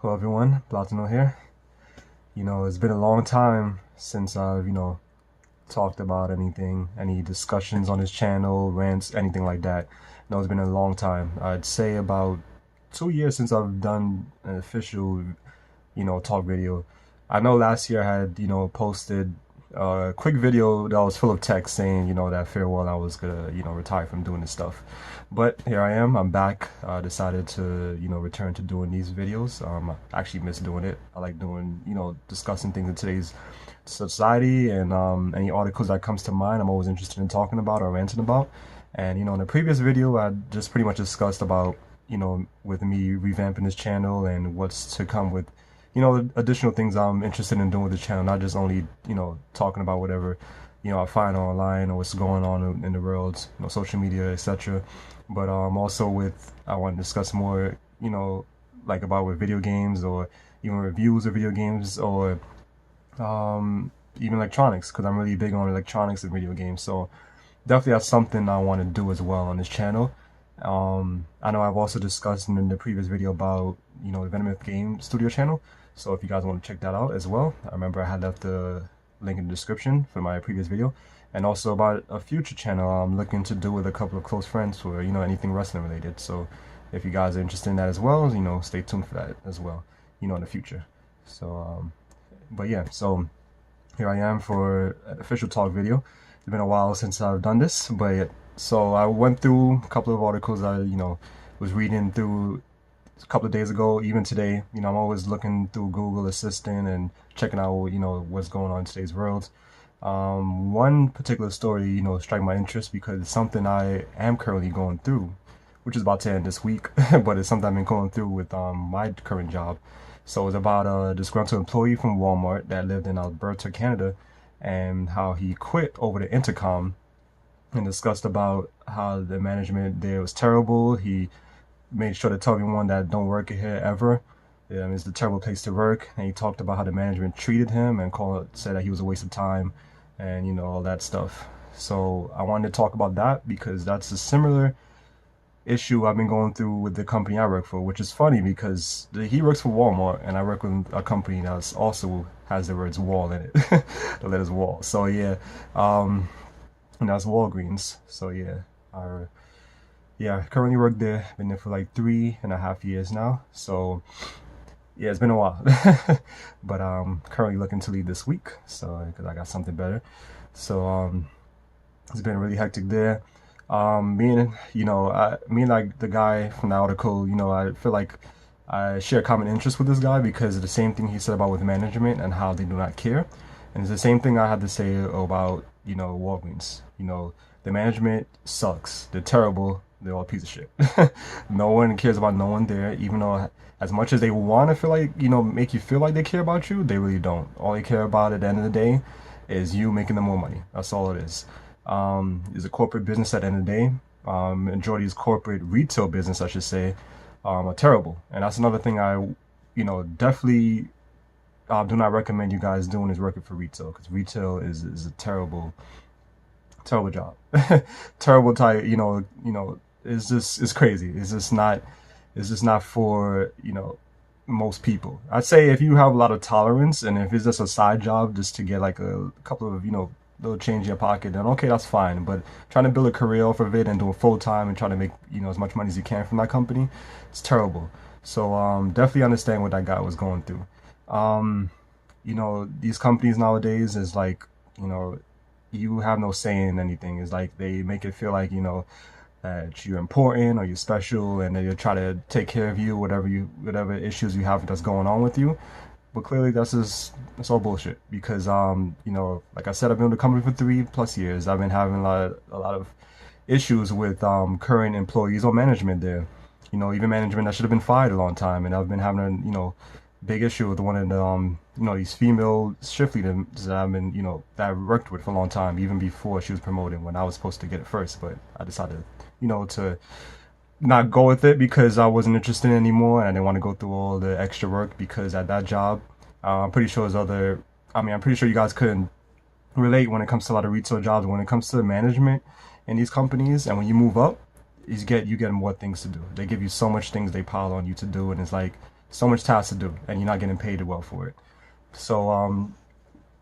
Hello everyone, Platano here. It's been a long time since I've, talked about anything, any discussions on this channel, rants, anything like that. It's been a long time. I'd say about 2 years since I've done an official, talk video. I know last year I had, posted a quick video that was full of text saying, that farewell, I was gonna, retire from doing this stuff. But here I am, I'm back. I decided to, return to doing these videos. I actually miss doing it. I like doing, discussing things in today's society and any articles that comes to mind, I'm always interested in talking about or ranting about. And, in the previous video, I just pretty much discussed about, with me revamping this channel and what's to come with additional things I'm interested in doing with the channel, not just only, talking about whatever, I find online or what's going on in the world, social media, etc. But also I want to discuss more, like about with video games or even reviews of video games or even electronics, because I'm really big on electronics and video games. So definitely that's something I want to do as well on this channel. I know I've also discussed in the previous video about, the Venomous Game Studio channel. So if you guys want to check that out as well, I remember I had left the link in the description for my previous video. And also about a future channel I'm looking to do with a couple of close friends for, anything wrestling related. So if you guys are interested in that as well, stay tuned for that as well, in the future. So, but yeah, so here I am for an official talk video. It's been a while since I've done this, but so I went through a couple of articles I, was reading through a couple of days ago, even today. I'm always looking through Google Assistant and checking out, what's going on in today's world. One particular story, struck my interest because it's something I am currently going through, which is about to end this week, but it's something I've been going through with my current job. So it's about a disgruntled employee from Walmart that lived in Alberta, Canada, and how he quit over the intercom and discussed about how the management there was terrible. He made sure to tell everyone that don't work here ever. It's a terrible place to work. And he talked about how the management treated him and said that he was a waste of time and, all that stuff. So I wanted to talk about that because that's a similar issue I've been going through with the company I work for, which is funny because he works for Walmart and I work with a company that also has the words wall in it, the letters wall. So yeah, and that's Walgreens. So yeah, currently work there. Been there for like 3.5 years now. So yeah, it's been a while, but currently looking to leave this week. So because I got something better. So it's been really hectic there. Me and like the guy from the article, I feel like I share common interest with this guy because of the same thing he said about with management and how they do not care. And it's the same thing I had to say about, Walgreens. The management sucks. They're terrible. They're all a piece of shit. No one cares about no one there, even though as much as they want to feel like, make you feel like they care about you, they really don't. All they care about at the end of the day is you making them more money. That's all it is. It's a corporate business at the end of the day. Majority is corporate retail business, I should say, are terrible. And that's another thing I, definitely do not recommend you guys doing is working for retail, because retail is a terrible job. Terrible type, it's crazy. It's just not for, most people. I'd say if you have a lot of tolerance and if it's just a side job just to get like a couple of, little change in your pocket, then okay, that's fine. But trying to build a career off of it and do it full time and trying to make, as much money as you can from that company, it's terrible. So definitely understand what that guy was going through. These companies nowadays is like, you have no say in anything. It's like they make it feel like, that you're important or you're special and they try to take care of you, whatever issues you have that's going on with you. But clearly that's all bullshit because, like I said, I've been with the company for 3+ years. I've been having a lot of issues with current employees or management there. Even management that should have been fired a long time. And I've been having a, big issue with one of the, these female shift leaders that I've been, that I worked with for a long time, even before she was promoted when I was supposed to get it first. But I decided, to not go with it because I wasn't interested anymore and I didn't want to go through all the extra work because at that job, I'm pretty sure I'm pretty sure you guys couldn't relate when it comes to a lot of retail jobs, when it comes to management in these companies. And when you move up, you get more things to do. They give you so much things they pile on you to do. And it's like, so much tasks to do, and you're not getting paid well for it. So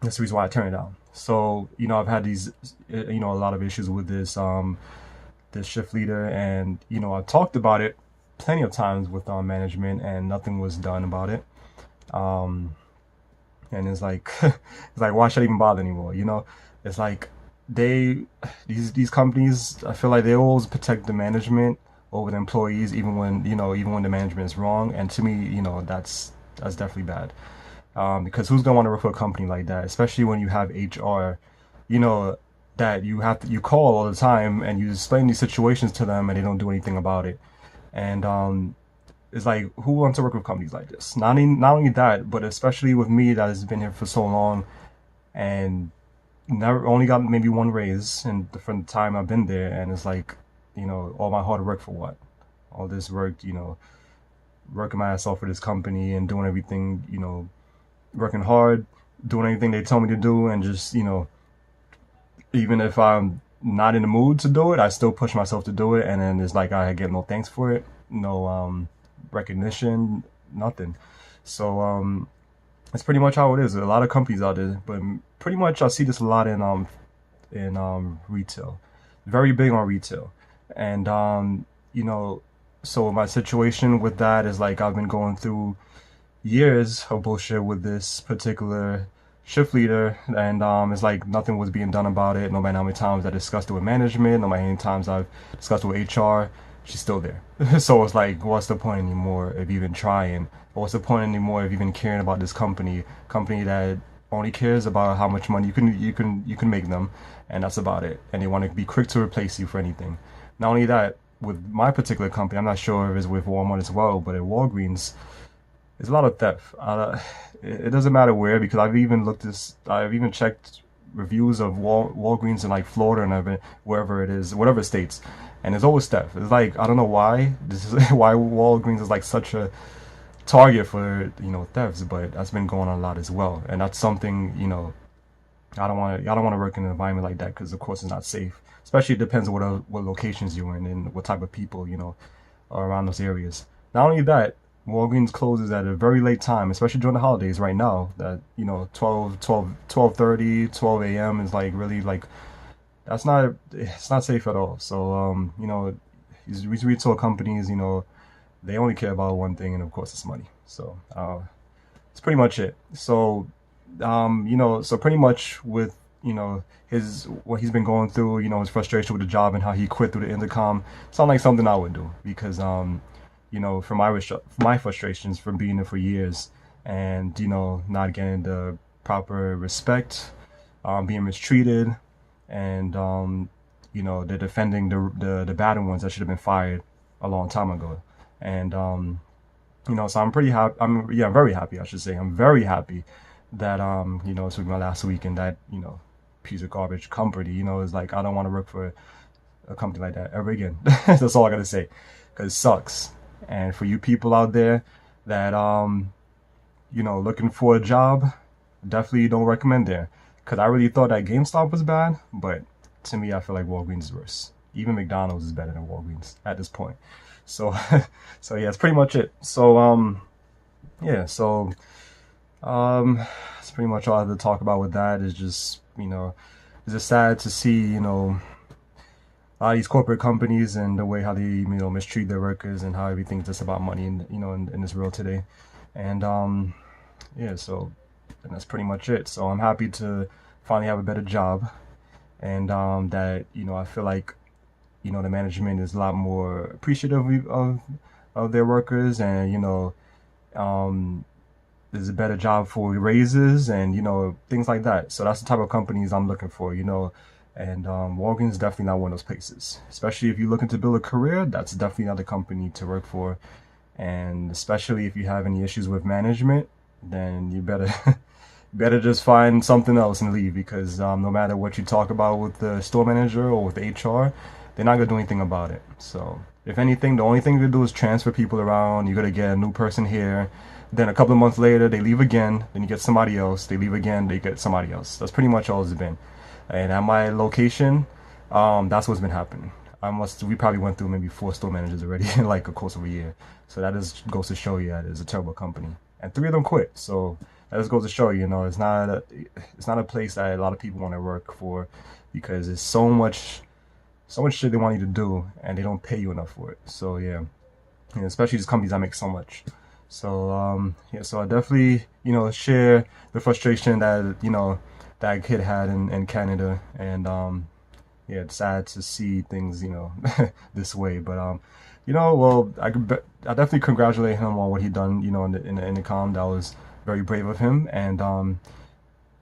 that's the reason why I turned it down. So I've had these a lot of issues with this shift leader, and I've talked about it plenty of times with management, and nothing was done about it. Um, and it's like it's like, why should I even bother anymore? It's like they these companies, I feel like they always protect the management over the employees, even when the management is wrong. And to me, that's definitely bad. Because who's gonna want to work for a company like that, especially when you have HR, you know, that you call all the time and you explain these situations to them and they don't do anything about it. And it's like, who wants to work with companies like this? Not only that, but especially with me that has been here for so long and never only got maybe one raise and from the time I've been there, and it's like, all my hard work for what? All this work, working my ass off for this company and doing everything, working hard, doing anything they tell me to do, and just, even if I'm not in the mood to do it, I still push myself to do it, and then it's like I get no thanks for it, no recognition, nothing. So that's pretty much how it is. A lot of companies out there, but pretty much I see this a lot in retail, very big on retail, and so my situation with that is like I've been going through years of bullshit with this particular shift leader, and it's like nothing was being done about it. No matter how many times I discussed it with management, no matter how many times I've discussed it with HR, she's still there. So it's like, what's the point anymore of even trying? Or what's the point anymore of even caring about this company that only cares about how much money you can make them, and that's about it. And they want to be quick to replace you for anything. Not only that, with my particular company, I'm not sure if it's with Walmart as well, but at Walgreens, there's a lot of theft. It doesn't matter where, because I've even checked reviews of Walgreens in like Florida and wherever it is, whatever states, and there's always theft. It's like, I don't know why this is why Walgreens is like such a target for thefts, but that's been going on a lot as well, and that's something I don't want to work in an environment like that, because of course it's not safe. Especially it depends on what locations you're in and what type of people are around those areas. Not only that, Walgreens closes at a very late time, especially during the holidays right now. That 12:30, 12 a.m. is like really like, it's not safe at all. So these retail companies, they only care about one thing, and of course it's money. So it's pretty much it. So so pretty much with his what he's been going through, his frustration with the job and how he quit through the intercom, sound like something I would do, because for my frustrations from being there for years, and not getting the proper respect, being mistreated, and they're defending the bad ones that should have been fired a long time ago. And so I'm pretty happy. I'm very happy, I should say. I'm very happy that this was my last week in that piece of garbage company. It's like, I don't want to work for a company like that ever again. That's all I gotta say, because it sucks. And for you people out there that looking for a job, definitely don't recommend there, because I really thought that GameStop was bad, but to me I feel like Walgreens is worse. Even McDonald's is better than Walgreens at this point. So so yeah, that's pretty much it. So yeah, so that's pretty much all I have to talk about with that. Is just it's just sad to see these corporate companies and the way how they mistreat their workers, and how everything's just about money in this world today. And yeah, so and that's pretty much it. So I'm happy to finally have a better job, and that I feel like the management is a lot more appreciative of their workers, and there's a better job for raises and things like that. So that's the type of companies I'm looking for, and Walgreens is definitely not one of those places. Especially if you're looking to build a career, that's definitely not the company to work for. And especially if you have any issues with management, then you better better just find something else and leave, because no matter what you talk about with the store manager or with the HR, they're not gonna do anything about it. So if anything, the only thing you can do is transfer people around. You're gonna get a new person here, then a couple of months later they leave again, then you get somebody else, they leave again, they get somebody else. That's pretty much all it's been. And at my location, that's what's been happening. we probably went through maybe 4 store managers already in like a course of a year. So that just goes to show you that it's a terrible company. And 3 of them quit. So that just goes to show you, it's not a place that a lot of people want to work for, because there's so much shit they want you to do, and they don't pay you enough for it. So yeah, and especially these companies that make so much. So yeah, so I definitely share the frustration that that kid had in Canada, and yeah, it's sad to see things this way. But well, I definitely congratulate him on what he done in the com. That was very brave of him, and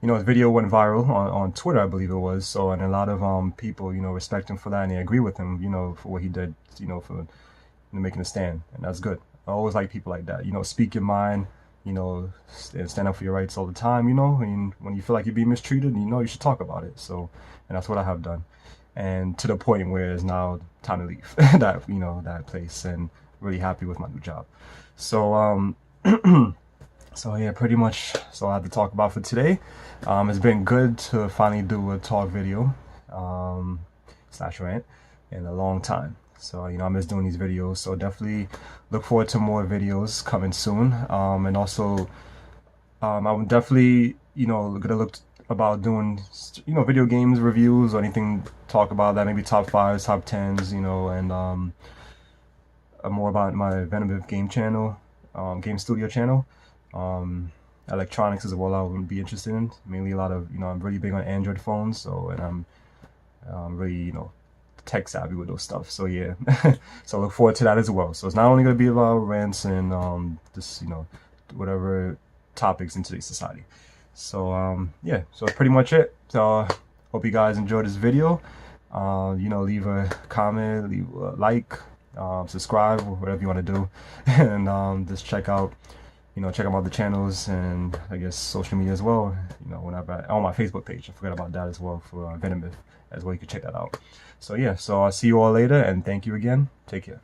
his video went viral on Twitter, I believe it was. So, and a lot of people respect him for that, and they agree with him for what he did, for making a stand, and that's good. I always like people like that. Speak your mind. Stand up for your rights all the time. When you feel like you're being mistreated, you should talk about it. So, and that's what I have done, and to the point where it's now time to leave that place, and really happy with my new job. So so yeah, pretty much. So I had to talk about for today. It's been good to finally do a talk video slash rant in a long time. So I miss doing these videos. So definitely look forward to more videos coming soon. And also I'm definitely gonna look about doing video games reviews or anything, talk about that, maybe top 5s, top 10s, and more about my Venom game channel, game studio channel. Electronics as well, I would be interested in. Mainly a lot of I'm really big on Android phones, so, and I'm really tech savvy with those stuff. So yeah, so I look forward to that as well. So it's not only gonna be about rants and just whatever topics in today's society. So yeah, so that's pretty much it. So hope you guys enjoyed this video. Leave a comment, leave a like, subscribe, whatever you want to do, and just check out check out the channels, and I guess social media as well. Whenever on my Facebook page, I forgot about that as well, for Venomith as well. You can check that out. So yeah, so I'll see you all later, and thank you again. Take care.